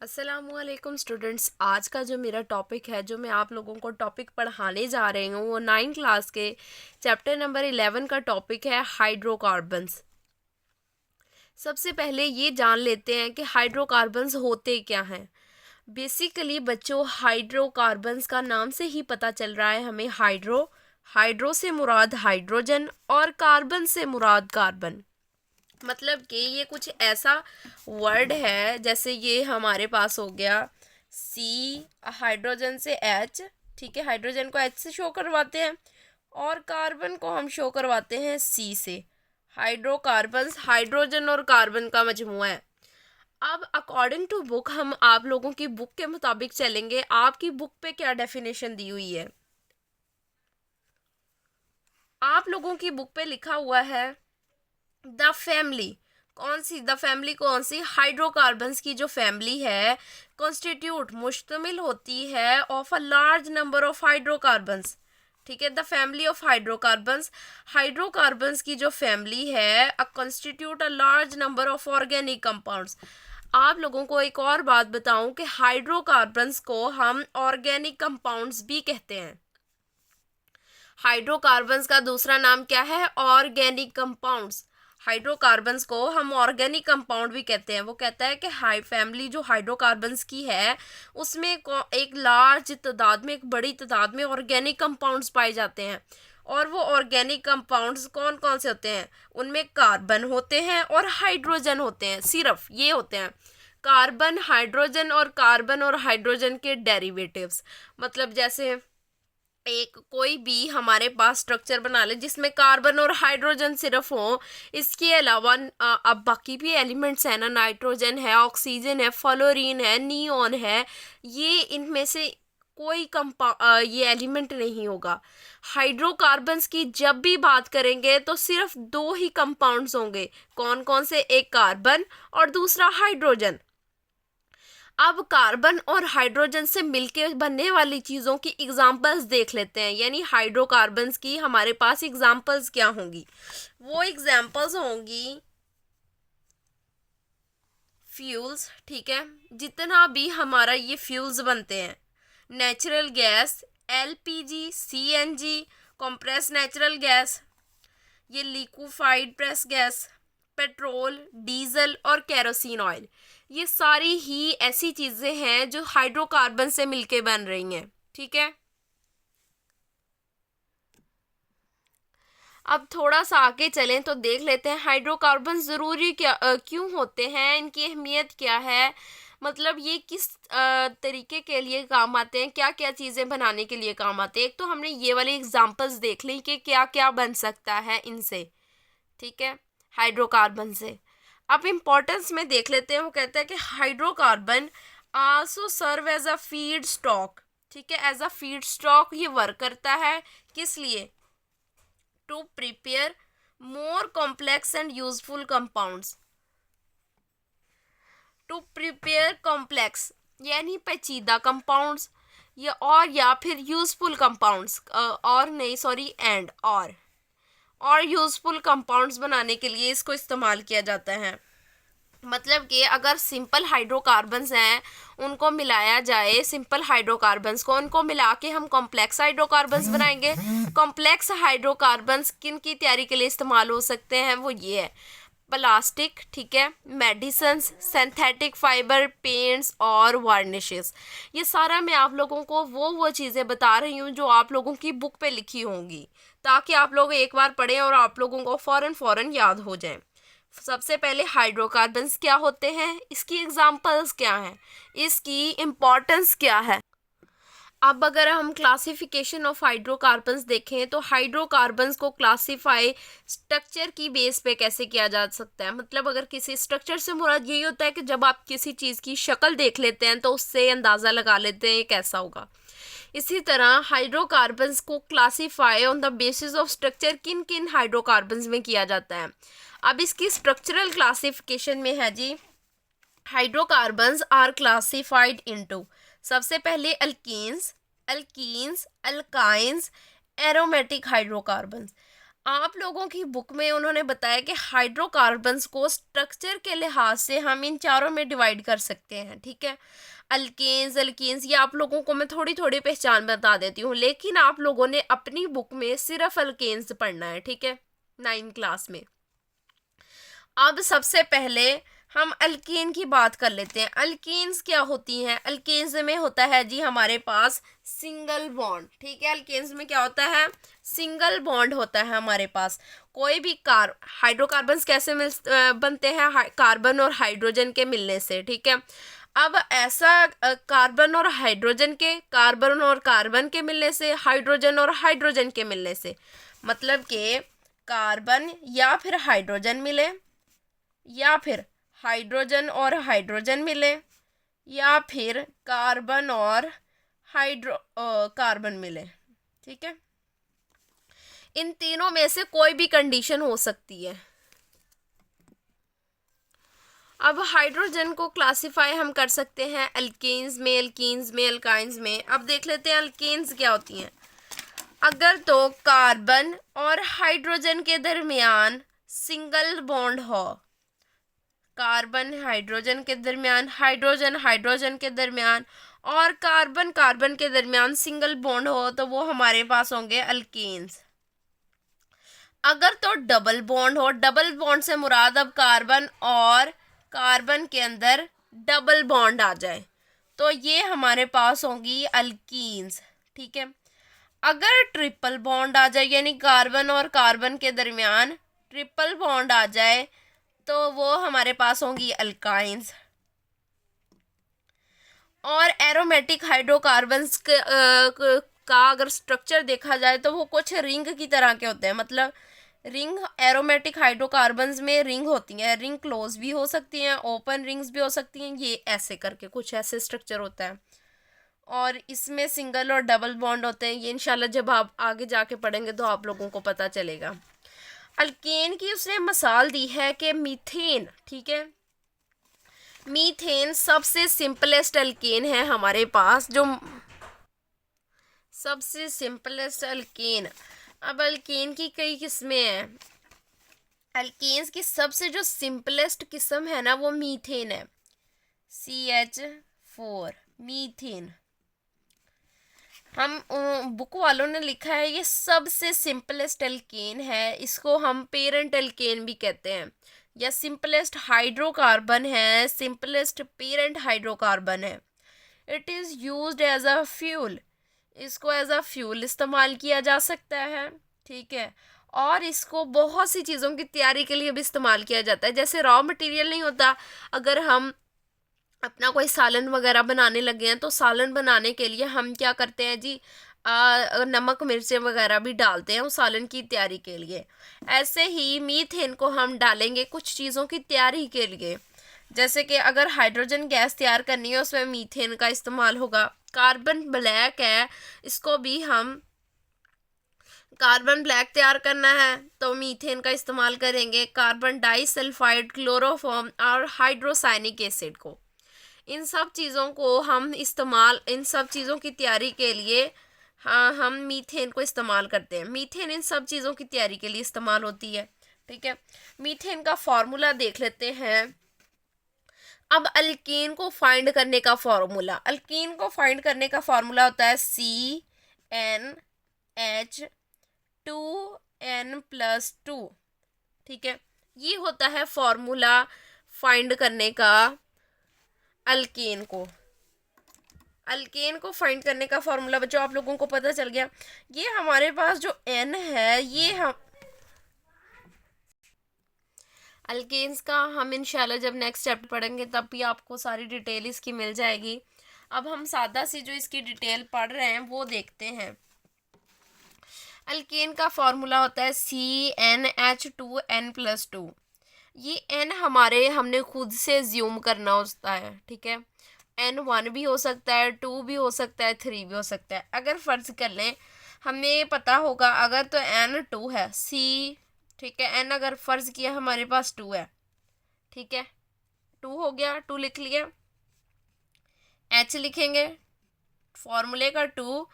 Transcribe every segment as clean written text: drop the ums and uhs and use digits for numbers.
अस्सलामुअलैकुम स्टूडेंट्स। आज का जो मेरा टॉपिक है, जो मैं आप लोगों को टॉपिक पढ़ाने जा रही हूँ, वो 9 क्लास के चैप्टर नंबर 11 का टॉपिक है हाइड्रोकार्बन्स। सबसे पहले ये जान लेते हैं कि हाइड्रोकार्बन्स होते क्या हैं। बेसिकली बच्चों, हाइड्रोकार्बन्स का नाम से ही पता चल रहा है हमें। हाइड्रो से मुराद हाइड्रोजन और कार्बन से मुराद कार्बन। मतलब कि ये कुछ ऐसा वर्ड है, जैसे ये हमारे पास हो गया सी, हाइड्रोजन से एच, ठीक है, हाइड्रोजन को एच से शो करवाते हैं और कार्बन को हम शो करवाते हैं सी से। हाइड्रोकार्बन्स हाइड्रोजन और कार्बन का मजमुआ है। अब अकॉर्डिंग टू बुक हम आप लोगों की बुक के मुताबिक चलेंगे। आपकी बुक पे क्या डेफिनेशन दी हुई है? आप लोगों की बुक पे लिखा हुआ है द फैमिली। कौन सी द फैमिली? कौन सी? हाइड्रोकार्बन्स की जो फैमिली है कॉन्स्टिट्यूट मुश्तमिल होती है of a large number of hydrocarbons. ठीक है, the family of hydrocarbons. Hydrocarbons की जो फैमिली है constitute a large number of organic compounds. आप लोगों को एक और बात बताऊं कि हाइड्रोकार्बन्स को हम ऑर्गेनिक कंपाउंड्स भी कहते हैं। हाइड्रोकार्बन्स का दूसरा नाम क्या है? Organic compounds. हाइड्रोकार्बन्स को हम ऑर्गेनिक कंपाउंड भी कहते हैं। वो कहता है कि हाई फैमिली जो हाइड्रोकार्बन्स की है उसमें एक लार्ज तादाद में, एक बड़ी तादाद में ऑर्गेनिक कंपाउंड्स पाए जाते हैं। और वो ऑर्गेनिक कंपाउंड्स कौन कौन से होते हैं? उनमें कार्बन होते हैं और हाइड्रोजन होते हैं। सिर्फ ये होते हैं, कार्बन, हाइड्रोजन और हाइड्रोजन के डेरिवेटिव्स। मतलब जैसे एक कोई भी हमारे पास स्ट्रक्चर बना ले जिसमें कार्बन और हाइड्रोजन सिर्फ हो, इसके अलावा अब बाकी भी एलिमेंट्स हैं ना, नाइट्रोजन है, ऑक्सीजन है, फ्लोरीन है, नियोन है, ये इनमें से कोई ये एलिमेंट नहीं होगा। हाइड्रोकार्बन्स की जब भी बात करेंगे तो सिर्फ दो ही कंपाउंड्स होंगे। कौन कौन से? एक कार्बन और दूसरा हाइड्रोजन। अब कार्बन और हाइड्रोजन से मिलके बनने वाली चीज़ों की एग्जांपल्स देख लेते हैं। यानी हाइड्रोकार्बन्स की हमारे पास एग्जांपल्स क्या होंगी? वो एग्जांपल्स होंगी फ्यूल्स। ठीक है, जितना भी हमारा ये फ्यूल्स बनते हैं, natural gas, LPG, CNG, compress natural gas, ये liquefied press gas, petrol, diesel और केरोसिन ऑयल, ये सारी ही ऐसी चीज़ें हैं जो हाइड्रोकार्बन से मिलके बन रही हैं। ठीक है, अब थोड़ा सा आगे चलें तो देख लेते हैं हाइड्रोकार्बन ज़रूरी क्यों होते हैं, इनकी अहमियत क्या है, मतलब ये किस तरीके के लिए काम आते हैं, क्या क्या चीज़ें बनाने के लिए काम आते हैं। एक तो हमने ये वाली एग्जांपल्स देख ली कि क्या क्या बन सकता है इनसे। ठीक है, हाइड्रोकार्बन से। अब इम्पोर्टेंस में देख लेते हैं। वो कहता है कि hydrocarbon also serve as a feed stock. ठीक है, एज अ फीड स्टॉक ये वर्क करता है। किस लिए? To prepare more complex and useful compounds. To prepare complex यानी पेचीदा कंपाउंड्स, या फिर यूजफुल कंपाउंड्स, और नहीं सॉरी एंड और यूजफुल कंपाउंड्स बनाने के लिए इसको इस्तेमाल किया जाता है। मतलब कि अगर सिंपल हाइड्रोकार्बन्स हैं उनको मिलाया जाए, सिंपल हाइड्रोकार्बन्स को उनको मिला के हम कॉम्प्लेक्स हाइड्रोकार्बन्स बनाएंगे। कॉम्प्लेक्स हाइड्रोकार्बन्स किन की तैयारी के लिए इस्तेमाल हो सकते हैं? वो ये है, प्लास्टिक, ठीक है, मेडिसिन्स, सिंथेटिक फाइबर, पेंट्स और वार्निशेस। ये सारा मैं आप लोगों को वो चीज़ें बता रही हूँ जो आप लोगों की बुक पे लिखी होंगी, ताकि आप लोग एक बार पढ़ें और आप लोगों को फ़ौरन याद हो जाए। सबसे पहले हाइड्रोकार्बन्स क्या होते हैं, इसकी एग्जांपल्स क्या हैं, इसकी इम्पोर्टेंस क्या है। अब अगर हम क्लासिफिकेशन ऑफ हाइड्रोकार्बन्स देखें तो हाइड्रोकार्बन्स को क्लासिफाई स्ट्रक्चर की बेस पे कैसे किया जा सकता है। मतलब अगर किसी स्ट्रक्चर से मुराद यही होता है कि जब आप किसी चीज़ की शक्ल देख लेते हैं तो उससे अंदाज़ा लगा लेते हैं ये कैसा होगा। इसी तरह हाइड्रोकार्बन्स को classify on the basis of structure किन किन हाइड्रोकार्बन्स में किया जाता है। अब इसकी स्ट्रक्चरल क्लासिफिकेशन में है जी, हाइड्रोकार्बन्स आर क्लासिफाइड इनटू, सबसे पहले अल्कीन्स, अल्काइंस, एरोमेटिक हाइड्रोकार्बन्स। आप लोगों की बुक में उन्होंने बताया कि हाइड्रोकार्बन्स को स्ट्रक्चर के लिहाज से हम इन चारों में डिवाइड कर सकते हैं, ठीक है। अल्केन्स, अल्कीन्स, ये आप लोगों को मैं थोड़ी थोड़ी पहचान बता देती हूँ, लेकिन आप लोगों ने अपनी बुक में सिर्फ अल्केन्स पढ़ना है, ठीक है, 9 क्लास में। अब सबसे पहले हम अल्कीन की बात कर लेते हैं। अल्कीन्स क्या होती हैं? अल्कीन्स में होता है जी हमारे पास सिंगल बॉन्ड, ठीक है। अल्कीन्स में क्या होता है? सिंगल बॉन्ड होता है हमारे पास। कोई भी हाइड्रोकार्बन्स कैसे बनते हैं? कार्बन और हाइड्रोजन के मिलने से, ठीक है। अब ऐसा कार्बन और कार्बन के मिलने से, हाइड्रोजन और हाइड्रोजन के मिलने से, मतलब कि कार्बन या फिर हाइड्रोजन मिले, या फिर हाइड्रोजन और हाइड्रोजन मिले, या फिर कार्बन और कार्बन मिले, ठीक है। इन तीनों में से कोई भी कंडीशन हो सकती है। अब हाइड्रोजन को क्लासिफाई हम कर सकते हैं अल्केन्स में, अल्काइंस में। अब देख लेते हैं अल्केन्स क्या होती हैं। अगर तो कार्बन और हाइड्रोजन के दरमियान सिंगल बॉन्ड हो, कार्बन हाइड्रोजन के दरमियान, हाइड्रोजन हाइड्रोजन के दरमियान, और कार्बन कार्बन के दरमियान सिंगल बॉन्ड हो, तो वो हमारे पास होंगे अल्केन्स। अगर तो डबल बॉन्ड हो, डबल बॉन्ड से मुराद अब कार्बन और कार्बन के अंदर डबल बॉन्ड आ जाए, तो ये हमारे पास होंगी अल्कीन्स, ठीक है। अगर ट्रिपल बॉन्ड आ जाए, यानी कार्बन और कार्बन के दरमियान ट्रिपल बॉन्ड आ जाए, तो वो हमारे पास होंगी अल्काइंस। और एरोमेटिक हाइड्रोकार्बन्स का अगर स्ट्रक्चर देखा जाए तो वो कुछ रिंग की तरह के होते हैं, मतलब रिंग, एरोमेटिक हाइड्रोकार्बन्स में रिंग होती हैं। रिंग क्लोज भी हो सकती हैं, ओपन रिंग्स भी हो सकती हैं, ये ऐसे करके कुछ ऐसे स्ट्रक्चर होता है। और इसमें सिंगल और डबल बॉन्ड होते हैं। ये इंशाल्लाह जब आप आगे जाके पढ़ेंगे तो आप लोगों को पता चलेगा। अल्केन की उसने मिसाल दी है कि मीथेन, ठीक है। मीथेन सबसे सिंपलेस्ट अल्केन है हमारे पास, जो सबसे सिंपलेस्ट अल्केन। अब अल्केन की कई किस्में हैं। अल्केन्स की सबसे जो सिंपलेस्ट किस्म है ना, वो मीथेन है, CH4 मीथेन। हम बुक वालों ने लिखा है ये सबसे सिंपलेस्ट अल्केन है, इसको हम पेरेंट अल्केन भी कहते हैं, या सिंपलेस्ट हाइड्रोकार्बन है, सिंपलेस्ट पेरेंट हाइड्रोकार्बन है। It is used as a fuel, इसको एज अ फ्यूल इस्तेमाल किया जा सकता है, ठीक है। और इसको बहुत सी चीज़ों की तैयारी के लिए भी इस्तेमाल किया जाता है। जैसे रॉ मटेरियल नहीं होता, अगर हम अपना कोई सालन वगैरह बनाने लगे हैं तो सालन बनाने के लिए हम क्या करते हैं जी, नमक मिर्चें वगैरह भी डालते हैं उस सालन की तैयारी के लिए। ऐसे ही मीथेन को हम डालेंगे कुछ चीज़ों की तैयारी के लिए, जैसे कि अगर हाइड्रोजन गैस तैयार करनी है उसमें मीथेन का इस्तेमाल होगा। कार्बन ब्लैक है, इसको भी हम कार्बन ब्लैक तैयार करना है तो मीथेन का इस्तेमाल करेंगे। कार्बन डाइसल्फाइड, क्लोरोफॉर्म और हाइड्रोसाइनिक एसिड को, इन सब चीज़ों को हम इन सब चीज़ों की तैयारी के लिए हाँ हम मीथेन को इस्तेमाल करते हैं। मीथेन इन सब चीज़ों की तैयारी के लिए इस्तेमाल होती है, ठीक है। मीथेन का फॉर्मूला देख लेते हैं। अब अल्कीन को फाइंड करने का फॉर्मूला, अल्कीन को फाइंड करने का फॉर्मूला होता है CnH2n+2, ठीक है। ये होता है फॉर्मूला फाइंड करने का अल्केन को फाइंड करने का फॉर्मूला। बच्चों आप लोगों को पता चल गया। ये हमारे पास जो N है, ये हम अल्केन्स का हम इंशाल्लाह जब नेक्स्ट चैप्टर पढ़ेंगे तब भी आपको सारी डिटेल इसकी मिल जाएगी। अब हम सादा सी जो इसकी डिटेल पढ़ रहे हैं वो देखते हैं। अल्केन का फॉर्मूला होता है CnH2n+2। ये n हमने खुद से ज्यूम करना होता है, ठीक है। N1 भी हो सकता है, 2 भी हो सकता है, 3 भी हो सकता है। अगर फ़र्ज़ कर लें हमें ये पता होगा, अगर तो N2 है ठीक है, N अगर फ़र्ज़ किया हमारे पास 2 है, ठीक है, 2 हो गया, 2 लिख लिया। H लिखेंगे, फॉर्मूले का 2,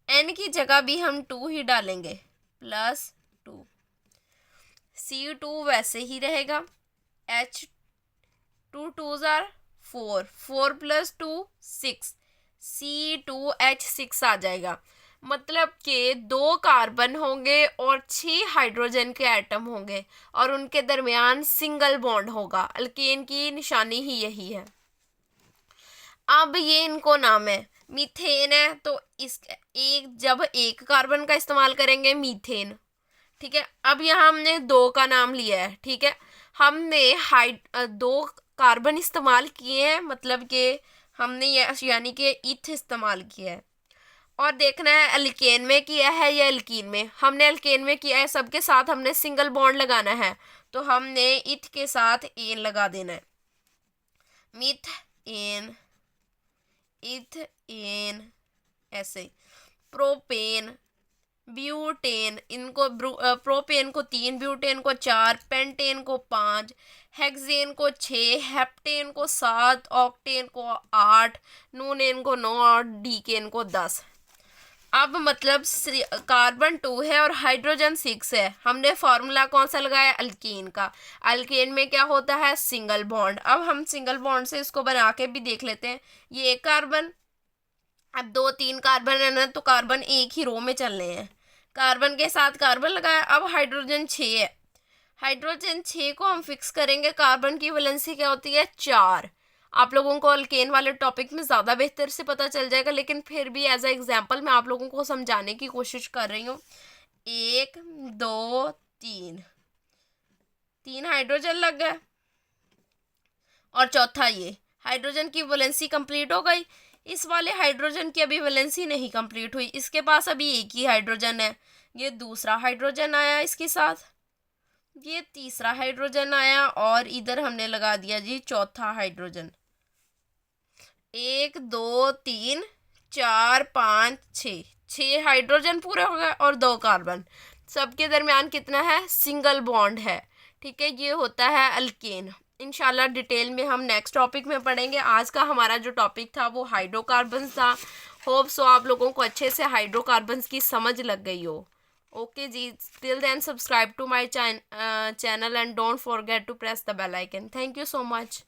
N की जगह भी हम 2 ही डालेंगे, +2। C2 वैसे ही रहेगा, H 2 जार 4, 4 + 2 6, C2H6 आ जाएगा। मतलब कि 2 कार्बन होंगे और 6 हाइड्रोजन के एटम होंगे और उनके दरमियान सिंगल बॉन्ड होगा। अल्केन की निशानी ही यही है। अब ये इनको नाम है, मीथेन है तो इस जब एक कार्बन का इस्तेमाल करेंगे मीथेन, ठीक है। अब यहाँ हमने 2 का नाम लिया है, ठीक है। हमने 2 कार्बन इस्तेमाल किए हैं, मतलब कि हमने यानी कि इथ इस्तेमाल किया है। और देखना है अल्केन में किया है या एल्कीन में। हमने अल्केन में किया है, सबके साथ हमने सिंगल बॉन्ड लगाना है, तो हमने इथ के साथ एन लगा देना है। मिथ एन, इथ एन, ऐसे। प्रोपेन, ब्यूटेन, इनको प्रोपेन को 3, ब्यूटेन को 4, पेंटेन को 5, हेक्सेन को 6, हेप्टेन को 7, ऑक्टेन को 8, नूनेन को 9 और डीकेन को 10। अब मतलब कार्बन 2 है और हाइड्रोजन 6 है। हमने फार्मूला कौन सा लगाया? अल्कीन का। अल्कीन में क्या होता है? Single bond. अब हम सिंगल बॉन्ड से इसको बना के भी देख लेते हैं। ये एक कार्बन, अब 2-3 कार्बन है ना, तो कार्बन एक ही रो में चलने हैं। कार्बन के साथ कार्बन लगाया। अब हाइड्रोजन 6 है, हाइड्रोजन 6 को हम फिक्स करेंगे। कार्बन की वैलेंसी क्या होती है? 4। आप लोगों को अल्केन वाले टॉपिक में ज़्यादा बेहतर से पता चल जाएगा, लेकिन फिर भी एज अ एग्जांपल मैं आप लोगों को समझाने की कोशिश कर रही हूँ। 1 2 3 हाइड्रोजन लग गए और चौथा ये हाइड्रोजन की वैलेंसी कंप्लीट हो गई। इस वाले हाइड्रोजन की अभी वैलेंसी नहीं कंप्लीट हुई, इसके पास अभी एक ही हाइड्रोजन है। ये दूसरा हाइड्रोजन आया इसके साथ, ये तीसरा हाइड्रोजन आया और इधर हमने लगा दिया जी चौथा हाइड्रोजन। 1 2 3 4 5 6 हाइड्रोजन पूरे हो गए और 2 कार्बन। सबके दरमियान कितना है? सिंगल बॉन्ड है, ठीक है। ये होता है अल्केन। इंशाल्लाह डिटेल में हम नेक्स्ट टॉपिक में पढ़ेंगे। आज का हमारा जो टॉपिक था वो हाइड्रोकार्बन्स था। होप सो आप लोगों को अच्छे से हाइड्रोकार्बन्स की समझ लग गई हो। Okay ji, till then subscribe to my channel and don't forget to press the bell icon. Thank you so much.